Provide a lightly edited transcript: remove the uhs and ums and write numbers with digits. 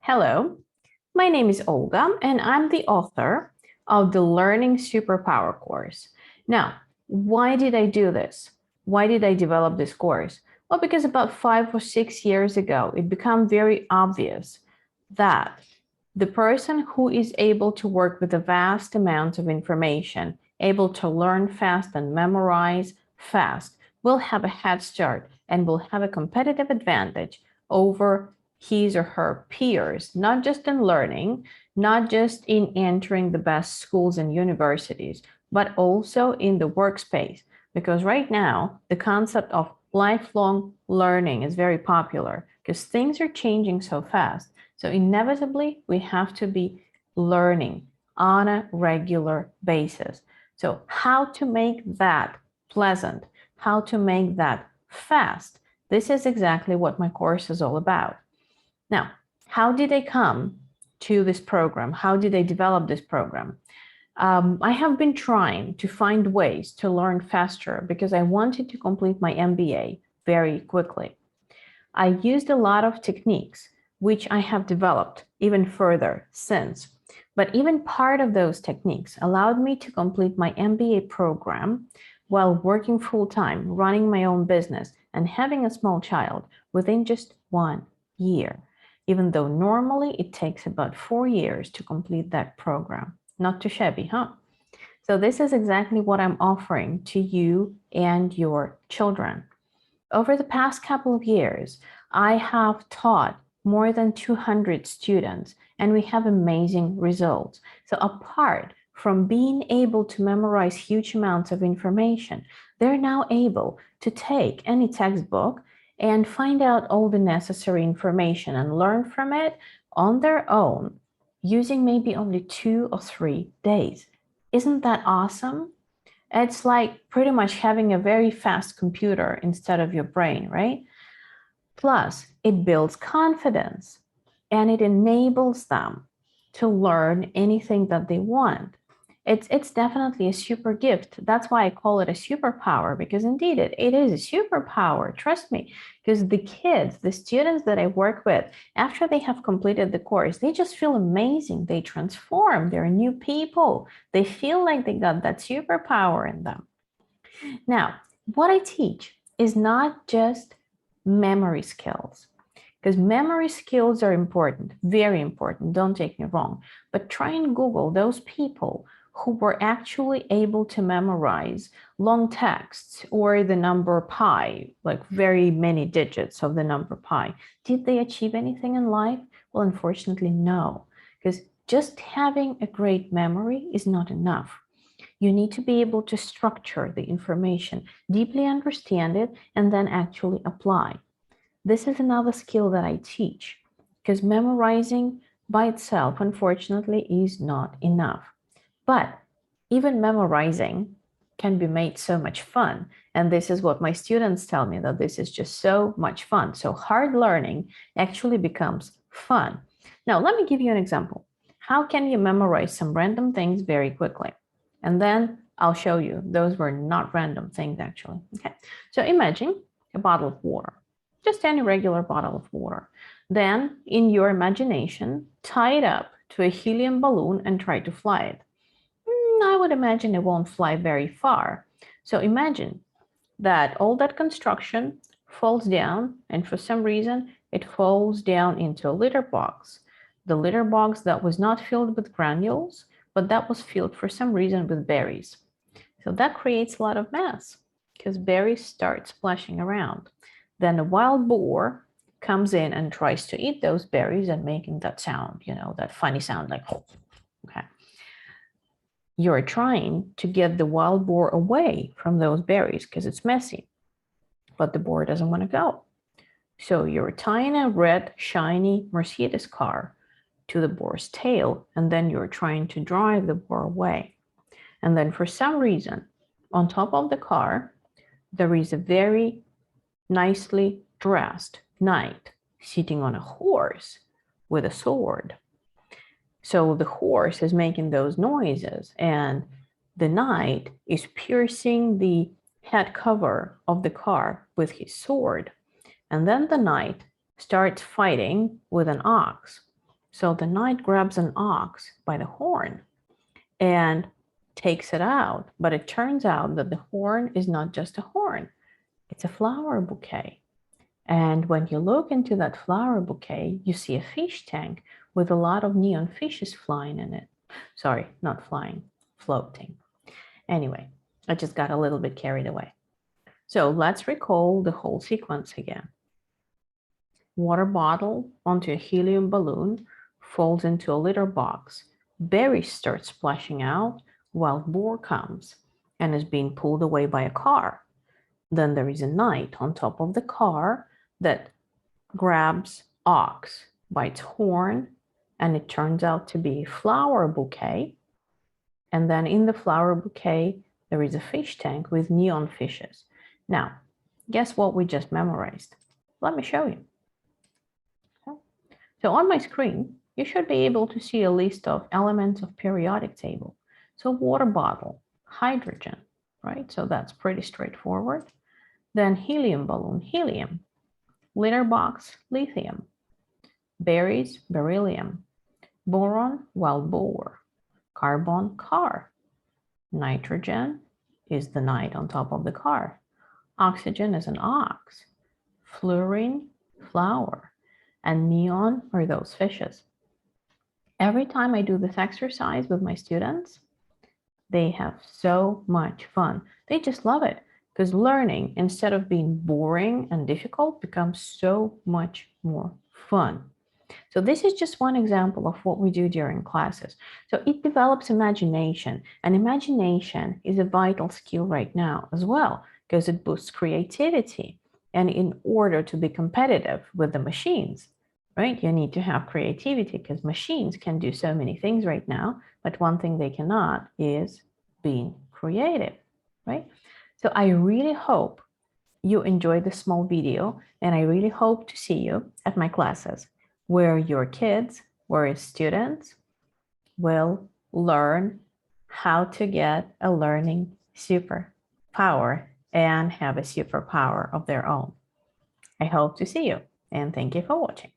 Hello, my name is Olga, and I'm the author of the Learning Superpower course. Now, why did I do this? Why did I develop this course? Well, because about 5 or 6 years ago, it became very obvious that the person who is able to work with a vast amount of information, able to learn fast and memorize fast, will have a head start and will have a competitive advantage over his or her peers, not just in learning, not just in entering the best schools and universities, but also in the workspace. Because right now, the concept of lifelong learning is very popular because things are changing so fast. So inevitably, we have to be learning on a regular basis. So how to make that pleasant, how to make that fast, this is exactly what my course is all about. Now, how did I come to this program? How did I develop this program? I have been trying to find ways to learn faster because I wanted to complete my MBA very quickly. I used a lot of techniques which I have developed even further since. But even part of those techniques allowed me to complete my MBA program while working full-time, running my own business, and having a small child within just 1 year, even though normally it takes about 4 years to complete that program. Not too shabby, huh? So this is exactly what I'm offering to you and your children. Over the past couple of years, I have taught more than 200 students, and we have amazing results. So apart from being able to memorize huge amounts of information, they're now able to take any textbook and find out all the necessary information and learn from it on their own using maybe only 2 or 3 days. Isn't that awesome? It's like pretty much having a very fast computer instead of your brain, right? Plus, it builds confidence and it enables them to learn anything that they want. It's definitely a super gift. That's why I call it a superpower, because indeed it is a superpower. Trust me, because the kids, the students that I work with, after they have completed the course, they just feel amazing. They transform. They're new people. They feel like they got that superpower in them. Now, what I teach is not just memory skills, because memory skills are important, very important, don't take me wrong, but try and Google those people who were actually able to memorize long texts or the number pi, like very many digits of the number pi. Did they achieve anything in life? Well, unfortunately, no, because just having a great memory is not enough. You need to be able to structure the information, deeply understand it, and then actually apply. This is another skill that I teach, because memorizing by itself, unfortunately, is not enough. But even memorizing can be made so much fun. And this is what my students tell me, that this is just so much fun. So hard learning actually becomes fun. Now, let me give you an example. How can you memorize some random things very quickly? And then I'll show you. Those were not random things, actually. Okay. So imagine a bottle of water, just any regular bottle of water. Then, in your imagination, tie it up to a helium balloon and try to fly it. I would imagine it won't fly very far. So imagine that all that construction falls down, and for some reason, it falls down into a litter box. The litter box that was not filled with granules, but that was filled for some reason with berries. So that creates a lot of mess because berries start splashing around. Then a wild boar comes in and tries to eat those berries and making that sound, that funny sound like, okay. You're trying to get the wild boar away from those berries because it's messy, but the boar doesn't want to go. So you're tying a red, shiny Mercedes car to the boar's tail, and then you're trying to drive the boar away. And then for some reason, on top of the car, there is a very nicely dressed knight sitting on a horse with a sword. So the horse is making those noises, and the knight is piercing the head cover of the car with his sword. And then the knight starts fighting with an ox. So the knight grabs an ox by the horn and takes it out. But it turns out that the horn is not just a horn, it's a flower bouquet. And when you look into that flower bouquet, you see a fish tank with a lot of neon fishes flying in it. Sorry, not flying, floating. Anyway, I just got a little bit carried away. So let's recall the whole sequence again. Water bottle onto a helium balloon falls into a litter box. Berries start splashing out. Wild boar comes and is being pulled away by a car. Then there is a knight on top of the car that grabs ox by its horn, and it turns out to be a flower bouquet. And then in the flower bouquet, there is a fish tank with neon fishes. Now, guess what we just memorized? Let me show you. Okay. So on my screen, you should be able to see a list of elements of periodic table. So water bottle, hydrogen, right? So that's pretty straightforward. Then helium balloon, helium. Litter box, lithium. Berries, beryllium. Boron, wild boar. Carbon, car. Nitrogen is the knight on top of the car. Oxygen is an ox. Fluorine, flower. And neon are those fishes. Every time I do this exercise with my students, they have so much fun. They just love it because learning, instead of being boring and difficult, becomes so much more fun. So this is just one example of what we do during classes. So it develops imagination, and imagination is a vital skill right now as well because it boosts creativity. And in order to be competitive with the machines, right, you need to have creativity because machines can do so many things right now, but one thing they cannot is being creative, right? So I really hope you enjoyed this small video, and I really hope to see you at my classes where your kids, where students will learn how to get a learning superpower and have a superpower of their own. I hope to see you, and thank you for watching.